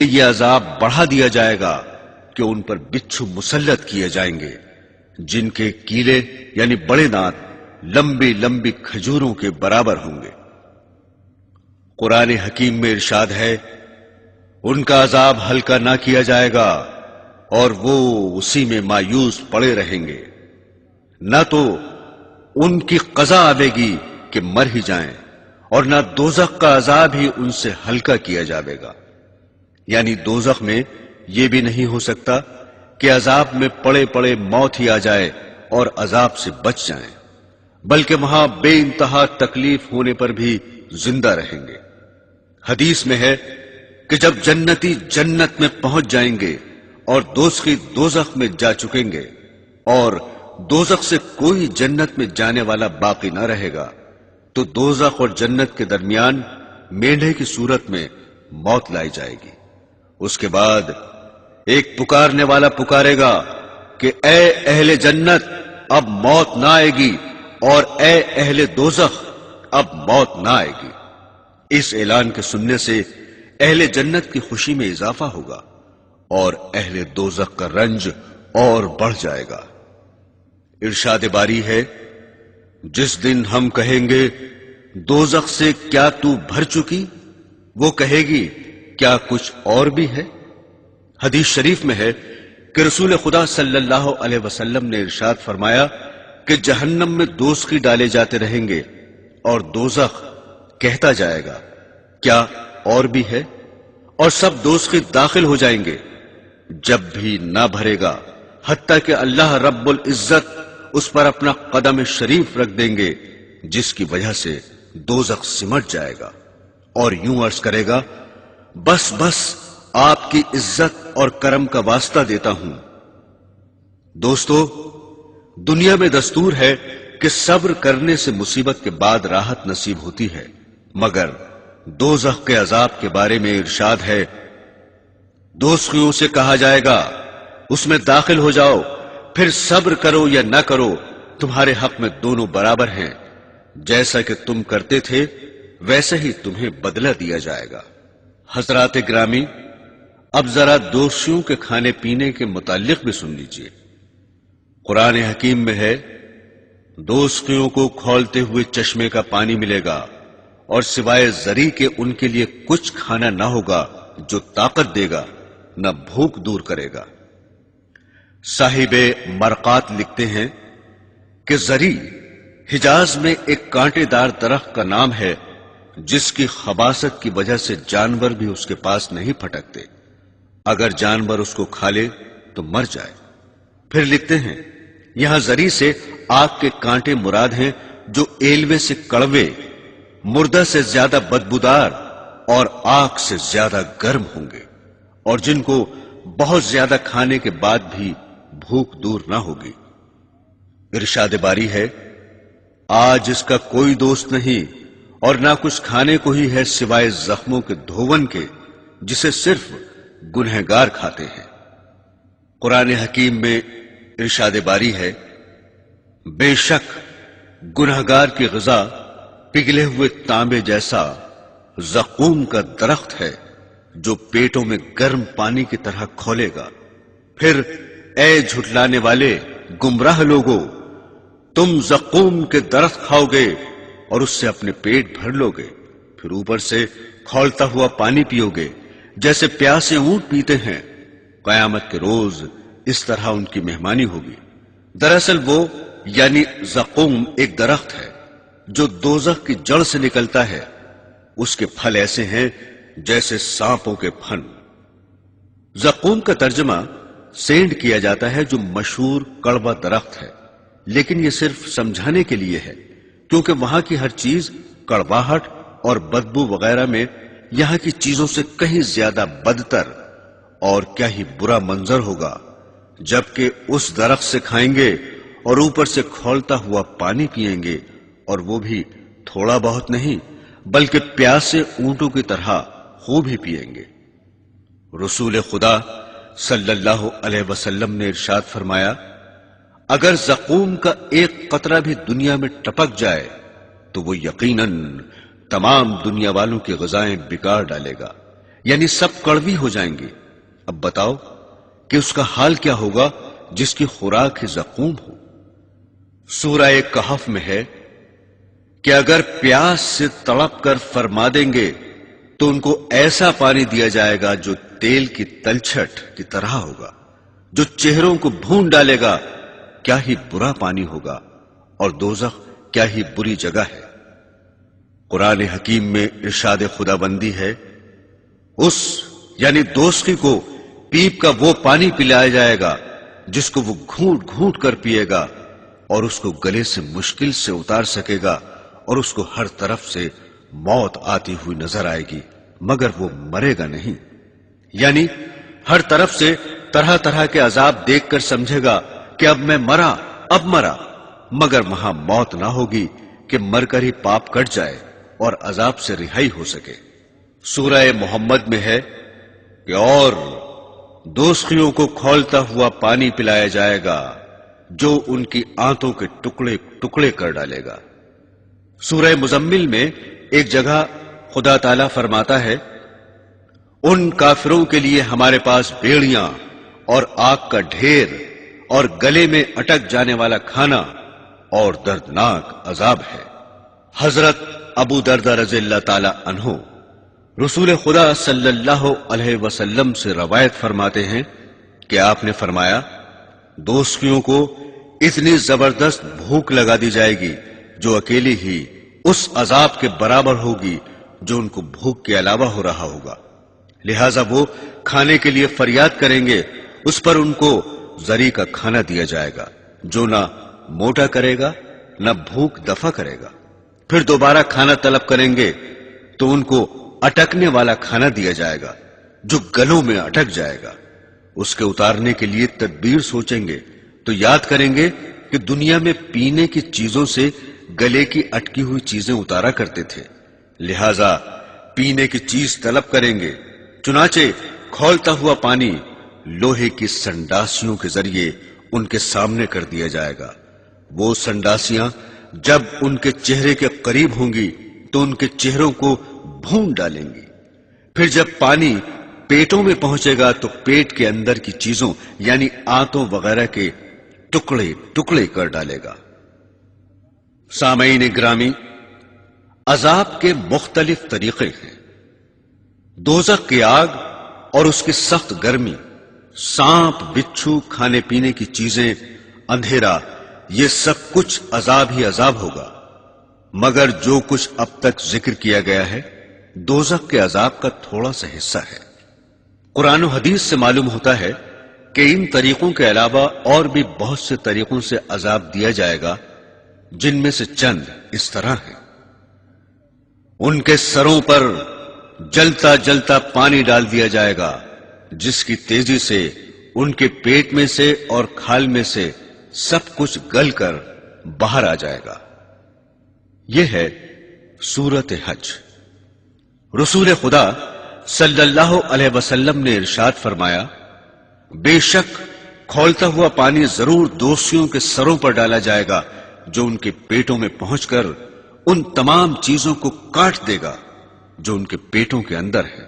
یہ عذاب بڑھا دیا جائے گا کہ ان پر بچھو مسلط کیے جائیں گے جن کے کیلے یعنی بڑے دانت لمبی لمبی کھجوروں کے برابر ہوں گے۔ قرآن حکیم میں ارشاد ہے، ان کا عذاب ہلکا نہ کیا جائے گا اور وہ اسی میں مایوس پڑے رہیں گے، نہ تو ان کی قضا آئے گی کہ مر ہی جائیں، اور نہ دوزخ کا عذاب ہی ان سے ہلکا کیا جائے گا۔ یعنی دوزخ میں یہ بھی نہیں ہو سکتا کہ عذاب میں پڑے پڑے موت ہی آ جائے اور عذاب سے بچ جائیں، بلکہ وہاں بے انتہا تکلیف ہونے پر بھی زندہ رہیں گے۔ حدیث میں ہے کہ جب جنتی جنت میں پہنچ جائیں گے اور دوزخی دوزخ میں جا چکیں گے اور دوزخ سے کوئی جنت میں جانے والا باقی نہ رہے گا، تو دوزخ اور جنت کے درمیان مینڈھے کی صورت میں موت لائی جائے گی۔ اس کے بعد ایک پکارنے والا پکارے گا کہ اے اہل جنت، اب موت نہ آئے گی، اور اے اہل دوزخ، اب موت نہ آئے گی۔ اس اعلان کے سننے سے اہل جنت کی خوشی میں اضافہ ہوگا اور اہل دوزخ کا رنج اور بڑھ جائے گا۔ ارشاد باری ہے، جس دن ہم کہیں گے دوزخ سے کیا تو بھر چکی، وہ کہے گی کیا کچھ اور بھی ہے۔ حدیث شریف میں ہے کہ رسول خدا صلی اللہ علیہ وسلم نے ارشاد فرمایا کہ جہنم میں دوزخی ڈالے جاتے رہیں گے اور دوزخ کہتا جائے گا کیا اور بھی ہے، اور سب دوزخی داخل ہو جائیں گے، جب بھی نہ بھرے گا، حتیٰ کہ اللہ رب العزت اس پر اپنا قدم شریف رکھ دیں گے، جس کی وجہ سے دوزخ سمٹ جائے گا اور یوں عرض کرے گا، بس بس آپ کی عزت اور کرم کا واسطہ دیتا ہوں۔ دوستو، دنیا میں دستور ہے کہ صبر کرنے سے مصیبت کے بعد راحت نصیب ہوتی ہے، مگر دوزخ کے عذاب کے بارے میں ارشاد ہے، دوزخیوں سے کہا جائے گا اس میں داخل ہو جاؤ، پھر صبر کرو یا نہ کرو، تمہارے حق میں دونوں برابر ہیں، جیسا کہ تم کرتے تھے ویسے ہی تمہیں بدلہ دیا جائے گا۔ حضرات گرامی، اب ذرا دوزخیوں کے کھانے پینے کے متعلق بھی سن لیجئے۔ قرآن حکیم میں ہے، دوزخیوں کو کھولتے ہوئے چشمے کا پانی ملے گا اور سوائے زری کے ان کے لیے کچھ کھانا نہ ہوگا جو طاقت دے گا، نہ بھوک دور کرے گا۔ صاحب مرقات لکھتے ہیں کہ زری حجاز میں ایک کانٹے دار درخت کا نام ہے جس کی خباثت کی وجہ سے جانور بھی اس کے پاس نہیں پھٹکتے، اگر جانور اس کو کھا لے تو مر جائے۔ پھر لکھتے ہیں یہاں زری سے آگ کے کانٹے مراد ہیں جو ایلوے سے کڑوے، مردہ سے زیادہ بدبودار اور آگ سے زیادہ گرم ہوں گے، اور جن کو بہت زیادہ کھانے کے بعد بھی بھوک دور نہ ہوگی۔ ارشاد باری ہے، آج اس کا کوئی دوست نہیں اور نہ کچھ کھانے کو ہی ہے سوائے زخموں کے دھون کے، جسے صرف گنہگار کھاتے ہیں۔ قرآن حکیم میں ارشاد باری ہے، بے شک گنہگار کی غذا پگھلے ہوئے تانبے جیسا زقوم کا درخت ہے جو پیٹوں میں گرم پانی کی طرح کھولے گا۔ پھر اے جھٹلانے والے گمراہ لوگو، تم زقوم کے درخت کھاؤ گے اور اس سے اپنے پیٹ بھر لو گے، پھر اوپر سے کھولتا ہوا پانی پیو گے جیسے پیاسے اونٹ پیتے ہیں۔ قیامت کے روز اس طرح ان کی مہمانی ہوگی۔ دراصل وہ یعنی زقوم ایک درخت ہے جو دوزخ کی جڑ سے نکلتا ہے، اس کے پھل ایسے ہیں جیسے سانپوں کے پھن۔ زقوم کا ترجمہ سینڈ کیا جاتا ہے جو مشہور کڑوا درخت ہے، لیکن یہ صرف سمجھانے کے لیے ہے کیونکہ وہاں کی ہر چیز کڑواہٹ اور بدبو وغیرہ میں یہاں کی چیزوں سے کہیں زیادہ بدتر اور کیا ہی برا منظر ہوگا، جبکہ اس درخت سے کھائیں گے اور اوپر سے کھولتا ہوا پانی پیئیں گے، اور وہ بھی تھوڑا بہت نہیں بلکہ پیاسے اونٹوں کی طرح خوب ہی پیئیں گے۔ رسول خدا صلی اللہ علیہ وسلم نے ارشاد فرمایا، اگر زقوم کا ایک قطرہ بھی دنیا میں ٹپک جائے تو وہ یقیناً تمام دنیا والوں کی غذائیں بگاڑ ڈالے گا، یعنی سب کڑوی ہو جائیں گی۔ اب بتاؤ کہ اس کا حال کیا ہوگا جس کی خوراک ہی زقوم ہو۔ سورہ کہف میں ہے کہ اگر پیاس سے تڑپ کر فرما دیں گے تو ان کو ایسا پانی دیا جائے گا جو تیل کی تلچھٹ کی طرح ہوگا، جو چہروں کو بھون ڈالے گا۔ کیا ہی برا پانی ہوگا، اور دوزخ کیا ہی بری جگہ ہے۔ قرآن حکیم میں ارشاد خدا بندی ہے، اس یعنی دوزخی کو پیپ کا وہ پانی پلایا جائے گا جس کو وہ گھونٹ گھونٹ کر پیے گا، اور اس کو گلے سے مشکل سے اتار سکے گا، اور اس کو ہر طرف سے موت آتی ہوئی نظر آئے گی مگر وہ مرے گا نہیں۔ یعنی ہر طرف سے طرح طرح کے عذاب دیکھ کر سمجھے گا کہ اب میں مرا، اب مرا، مگر وہاں موت نہ ہوگی کہ مر کر ہی پاپ کٹ جائے اور عذاب سے رہائی ہو سکے۔ سورہ محمد میں ہے کہ اور دوزخیوں کو کھولتا ہوا پانی پلایا جائے گا جو ان کی آنتوں کے ٹکڑے ٹکڑے کر ڈالے گا۔ سورہ مزمل میں ایک جگہ خدا تعالیٰ فرماتا ہے، ان کافروں کے لیے ہمارے پاس بیڑیاں اور آگ کا ڈھیر اور گلے میں اٹک جانے والا کھانا اور دردناک عذاب ہے۔ حضرت ابو دردہ رضی اللہ تعالی عنہ رسول خدا صلی اللہ علیہ وسلم سے روایت فرماتے ہیں کہ آپ نے فرمایا، دوزخیوں کو اتنی زبردست بھوک لگا دی جائے گی جو اکیلی ہی اس عذاب کے برابر ہوگی جو ان کو بھوک کے علاوہ ہو رہا ہوگا، لہذا وہ کھانے کے لیے فریاد کریں گے، اس پر ان کو زری کا کھانا دیا جائے گا جو نہ موٹا کرے گا نہ بھوک دفع کرے گا۔ پھر دوبارہ کھانا طلب کریں گے تو ان کو اٹکنے والا کھانا دیا جائے گا جو گلوں میں اٹک جائے گا۔ اس کے اتارنے کے لیے تدبیر سوچیں گے تو یاد کریں گے کہ دنیا میں پینے کی چیزوں سے گلے کی اٹکی ہوئی چیزیں اتارا کرتے تھے، لہذا پینے کی چیز طلب کریں گے، چنانچہ کھولتا ہوا پانی لوہے کی سنڈاسیوں کے ذریعے ان کے سامنے کر دیا جائے گا۔ وہ سنڈاسیاں جب ان کے چہرے کے قریب ہوں گی تو ان کے چہروں کو بھون ڈالیں گی۔ پھر جب پانی پیٹوں میں پہنچے گا تو پیٹ کے اندر کی چیزوں یعنی آنتوں وغیرہ کے ٹکڑے ٹکڑے کر ڈالے گا۔ سامعین گرامی، عذاب کے مختلف طریقے ہیں۔ دوزخ کی آگ اور اس کی سخت گرمی، سانپ، بچھو، کھانے پینے کی چیزیں، اندھیرا، یہ سب کچھ عذاب ہی عذاب ہوگا، مگر جو کچھ اب تک ذکر کیا گیا ہے دوزخ کے عذاب کا تھوڑا سا حصہ ہے۔ قرآن و حدیث سے معلوم ہوتا ہے کہ ان طریقوں کے علاوہ اور بھی بہت سے طریقوں سے عذاب دیا جائے گا، جن میں سے چند اس طرح ہیں۔ ان کے سروں پر جلتا جلتا پانی ڈال دیا جائے گا جس کی تیزی سے ان کے پیٹ میں سے اور کھال میں سے سب کچھ گل کر باہر آ جائے گا۔ یہ ہے سورۃ حج۔ رسول خدا صلی اللہ علیہ وسلم نے ارشاد فرمایا، بے شک کھولتا ہوا پانی ضرور دوزخیوں کے سروں پر ڈالا جائے گا جو ان کے پیٹوں میں پہنچ کر ان تمام چیزوں کو کاٹ دے گا جو ان کے پیٹوں کے اندر ہے،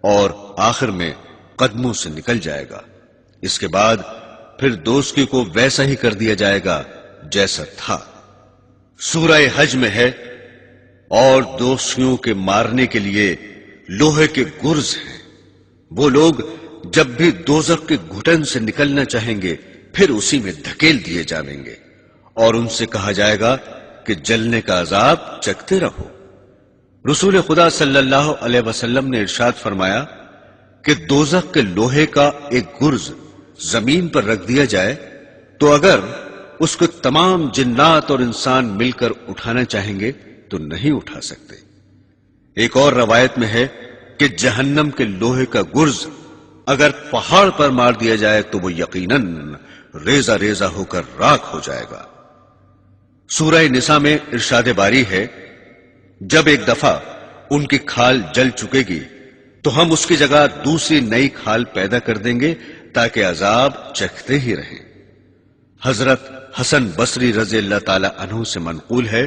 اور آخر میں قدموں سے نکل جائے گا۔ اس کے بعد پھر دوزخی کو ویسا ہی کر دیا جائے گا جیسا تھا۔ سورہ حج میں ہے، اور دوزخیوں کے مارنے کے لیے لوہے کے گرز ہیں، وہ لوگ جب بھی دوزخ کے گھٹن سے نکلنا چاہیں گے پھر اسی میں دھکیل دیے جائیں گے، اور ان سے کہا جائے گا کہ جلنے کا عذاب چکھتے رہو۔ رسول خدا صلی اللہ علیہ وسلم نے ارشاد فرمایا کہ دوزخ کے لوہے کا ایک گرز زمین پر رکھ دیا جائے تو اگر اس کو تمام جنات اور انسان مل کر اٹھانا چاہیں گے تو نہیں اٹھا سکتے۔ ایک اور روایت میں ہے کہ جہنم کے لوہے کا گرز اگر پہاڑ پر مار دیا جائے تو وہ یقیناً ریزہ ریزہ ہو کر راکھ ہو جائے گا۔ سورہ نساء میں ارشاد باری ہے، جب ایک دفعہ ان کی کھال جل چکے گی تو ہم اس کی جگہ دوسری نئی کھال پیدا کر دیں گے تاکہ عذاب چکھتے ہی رہیں۔ حضرت حسن بصری رضی اللہ تعالی عنہ سے منقول ہے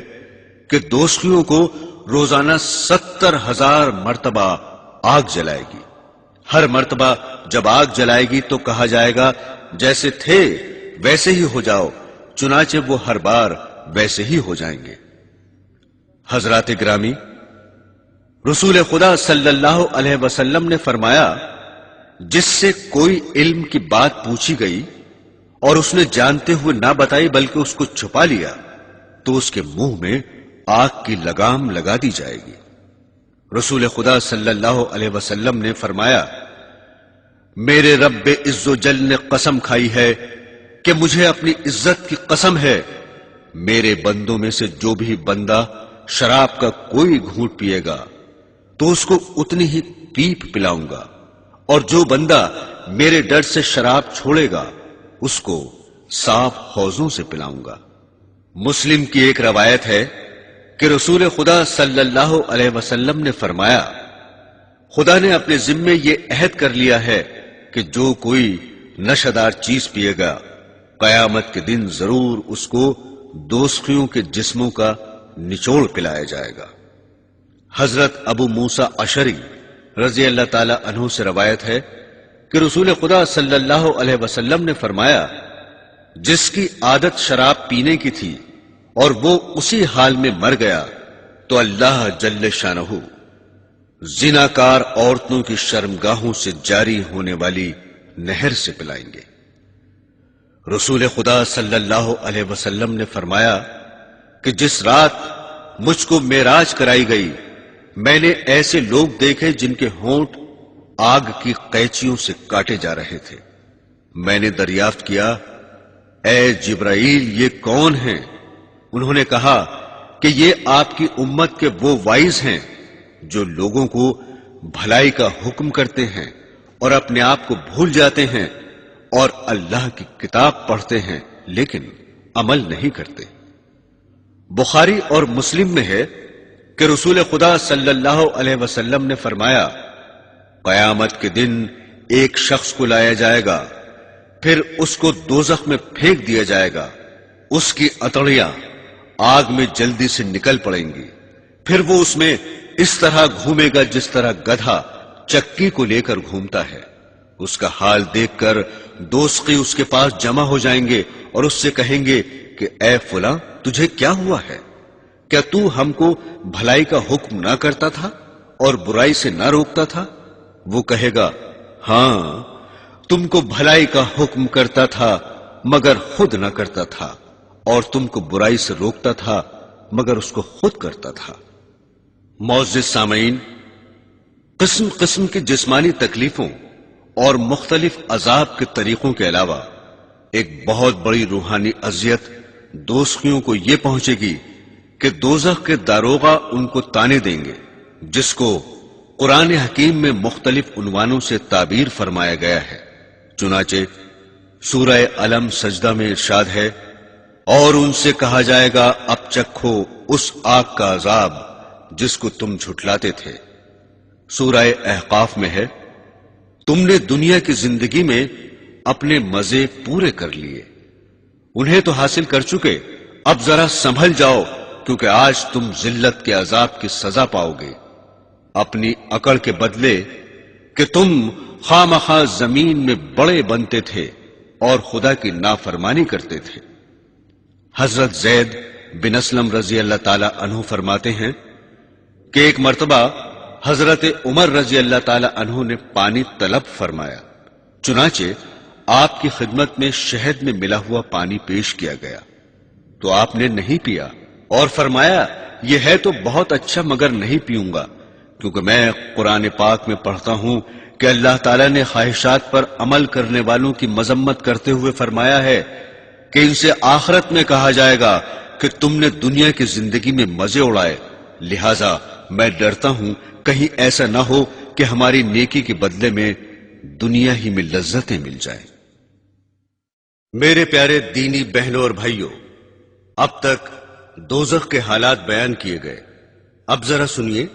کہ دوزخیوں کو روزانہ 70,000 مرتبہ آگ جلائے گی۔ ہر مرتبہ جب آگ جلائے گی تو کہا جائے گا جیسے تھے ویسے ہی ہو جاؤ، چنانچہ وہ ہر بار ویسے ہی ہو جائیں گے۔ حضرات گرامی، رسول خدا صلی اللہ علیہ وسلم نے فرمایا، جس سے کوئی علم کی بات پوچھی گئی اور اس نے جانتے ہوئے نہ بتائی بلکہ اس کو چھپا لیا تو اس کے منہ میں آگ کی لگام لگا دی جائے گی۔ رسول خدا صلی اللہ علیہ وسلم نے فرمایا، میرے رب عز و جل نے قسم کھائی ہے کہ مجھے اپنی عزت کی قسم ہے، میرے بندوں میں سے جو بھی بندہ شراب کا کوئی گھونٹ پیے گا تو اس کو اتنی ہی پیپ پلاؤں گا، اور جو بندہ میرے ڈر سے شراب چھوڑے گا اس کو صاف حوضوں سے پلاؤں گا۔ مسلم کی ایک روایت ہے کہ رسول خدا صلی اللہ علیہ وسلم نے فرمایا، خدا نے اپنے ذمے یہ عہد کر لیا ہے کہ جو کوئی نشہ دار چیز پیے گا قیامت کے دن ضرور اس کو دوزخیوں کے جسموں کا نچوڑ پلایا جائے گا۔ حضرت ابو موسیٰ اشعری رضی اللہ تعالی عنہ سے روایت ہے کہ رسول خدا صلی اللہ علیہ وسلم نے فرمایا، جس کی عادت شراب پینے کی تھی اور وہ اسی حال میں مر گیا تو اللہ جل شانہ زناکار عورتوں کی شرمگاہوں سے جاری ہونے والی نہر سے پلائیں گے۔ رسول خدا صلی اللہ علیہ وسلم نے فرمایا کہ جس رات مجھ کو معراج کرائی گئی میں نے ایسے لوگ دیکھے جن کے ہونٹ آگ کی قینچیوں سے کاٹے جا رہے تھے۔ میں نے دریافت کیا، اے جبرائیل یہ کون ہیں؟ انہوں نے کہا کہ یہ آپ کی امت کے وہ وائز ہیں جو لوگوں کو بھلائی کا حکم کرتے ہیں اور اپنے آپ کو بھول جاتے ہیں اور اللہ کی کتاب پڑھتے ہیں لیکن عمل نہیں کرتے۔ بخاری اور مسلم میں ہے کہ رسول خدا صلی اللہ علیہ وسلم نے فرمایا، قیامت کے دن ایک شخص کو لایا جائے گا، پھر اس کو دوزخ میں پھینک دیا جائے گا، اس کی اتڑیاں آگ میں جلدی سے نکل پڑیں گی، پھر وہ اس میں اس طرح گھومے گا جس طرح گدھا چکی کو لے کر گھومتا ہے۔ اس کا حال دیکھ کر دوزخی اس کے پاس جمع ہو جائیں گے اور اس سے کہیں گے کہ اے فلاں تجھے کیا ہوا ہے؟ کیا تو ہم کو بھلائی کا حکم نہ کرتا تھا اور برائی سے نہ روکتا تھا؟ وہ کہے گا، ہاں تم کو بھلائی کا حکم کرتا تھا مگر خود نہ کرتا تھا، اور تم کو برائی سے روکتا تھا مگر اس کو خود کرتا تھا۔ معزز سامعین، قسم قسم کی جسمانی تکلیفوں اور مختلف عذاب کے طریقوں کے علاوہ ایک بہت بڑی روحانی اذیت دوزخیوں کو یہ پہنچے گی کہ دوزخ کے داروغہ ان کو تانے دیں گے، جس کو قرآن حکیم میں مختلف عنوانوں سے تعبیر فرمایا گیا ہے۔ چنانچہ سورہ علم سجدہ میں ارشاد ہے، اور ان سے کہا جائے گا اب چکھو اس آگ کا عذاب جس کو تم جھٹلاتے تھے۔ سورہ احقاف میں ہے، تم نے دنیا کی زندگی میں اپنے مزے پورے کر لیے، انہیں تو حاصل کر چکے، اب ذرا سنبھل جاؤ کیونکہ آج تم ذلت کے عذاب کی سزا پاؤ گے، اپنی عقل کے بدلے کہ تم خواہ مخواہ زمین میں بڑے بنتے تھے اور خدا کی نافرمانی کرتے تھے۔ حضرت زید بن اسلم رضی اللہ تعالی عنہ فرماتے ہیں کہ ایک مرتبہ حضرت عمر رضی اللہ تعالی عنہ نے پانی طلب فرمایا، چنانچہ آپ کی خدمت میں شہد میں ملا ہوا پانی پیش کیا گیا تو آپ نے نہیں پیا اور فرمایا، یہ ہے تو بہت اچھا مگر نہیں پیوں گا، کیونکہ میں قرآن پاک میں پڑھتا ہوں کہ اللہ تعالیٰ نے خواہشات پر عمل کرنے والوں کی مذمت کرتے ہوئے فرمایا ہے کہ ان سے آخرت میں کہا جائے گا کہ تم نے دنیا کی زندگی میں مزے اڑائے، لہذا میں ڈرتا ہوں کہیں ایسا نہ ہو کہ ہماری نیکی کے بدلے میں دنیا ہی میں لذتیں مل جائیں۔ میرے پیارے دینی بہنوں اور بھائیوں، اب تک دوزخ کے حالات بیان کیے گئے، اب ذرا سنیے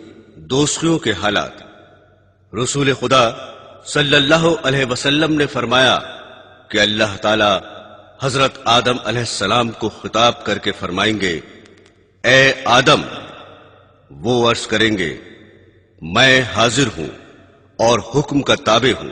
دوزخیوں کے حالات۔ رسول خدا صلی اللہ علیہ وسلم نے فرمایا کہ اللہ تعالی حضرت آدم علیہ السلام کو خطاب کر کے فرمائیں گے، اے آدم، وہ عرض کریں گے، میں حاضر ہوں، اور حکم کا تابع ہو